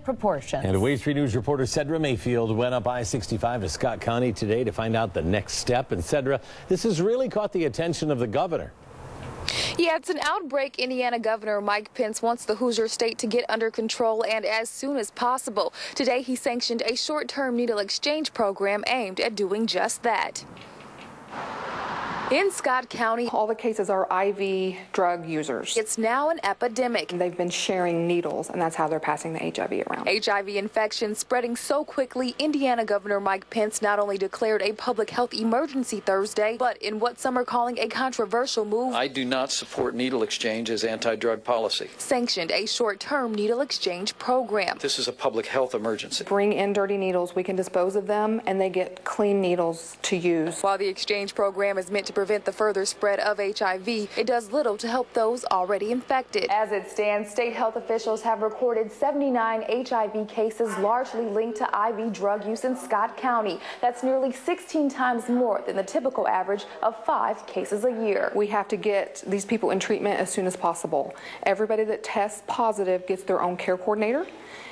proportions. And Wave 3 News reporter Cedra Mayfield went up I-65 to Scott County today to find out the next step. And Cedra, this has really caught the attention of the governor. Yeah, it's an outbreak. Indiana Governor Mike Pence wants the Hoosier state to get under control and as soon as possible. Today, he sanctioned a short-term needle exchange program aimed at doing just that. In Scott County, all the cases are IV drug users. It's now an epidemic. They've been sharing needles, and that's how they're passing the HIV around. HIV infection spreading so quickly, Indiana Governor Mike Pence not only declared a public health emergency Thursday, but in what some are calling a controversial move, I do not support needle exchange as anti-drug policy. Sanctioned a short-term needle exchange program. This is a public health emergency. Bring in dirty needles, we can dispose of them, and they get clean needles to use. While the exchange program is meant to prevent the further spread of HIV, it does little to help those already infected. As it stands, state health officials have recorded 79 HIV cases largely linked to IV drug use in Scott County. That's nearly 16 times more than the typical average of 5 cases a year. We have to get these people in treatment as soon as possible. Everybody that tests positive gets their own care coordinator,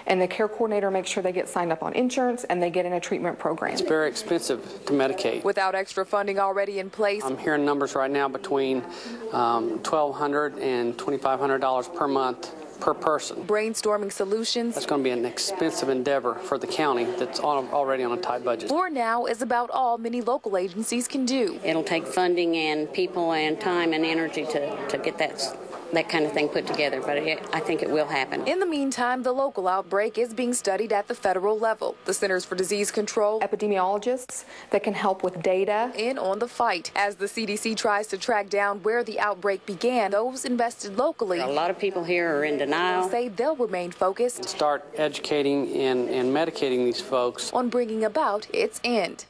and the care coordinator makes sure they get signed up on insurance and they get in a treatment program. It's very expensive to medicate. Without extra funding already in place, I'm hearing numbers right now between $1,200 and $2,500 per month per person. Brainstorming solutions. That's going to be an expensive endeavor for the county that's already on a tight budget. For now is about all many local agencies can do. It'll take funding and people and time and energy to get that kind of thing put together, but I think it will happen. In the meantime, the local outbreak is being studied at the federal level. The Centers for Disease Control, epidemiologists that can help with data, in on the fight. As the CDC tries to track down where the outbreak began, those invested locally, a lot of people here are in denial, say they'll remain focused. Start educating and medicating these folks on bringing about its end.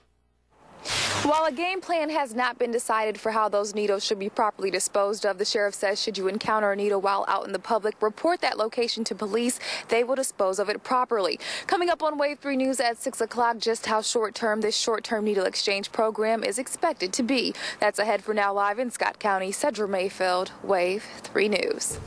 While a game plan has not been decided for how those needles should be properly disposed of, the sheriff says should you encounter a needle while out in the public, report that location to police. They will dispose of it properly. Coming up on Wave 3 News at 6 o'clock, just how short-term this short-term needle exchange program is expected to be. That's ahead for now. Live in Scott County, Cedra Mayfield, Wave 3 News.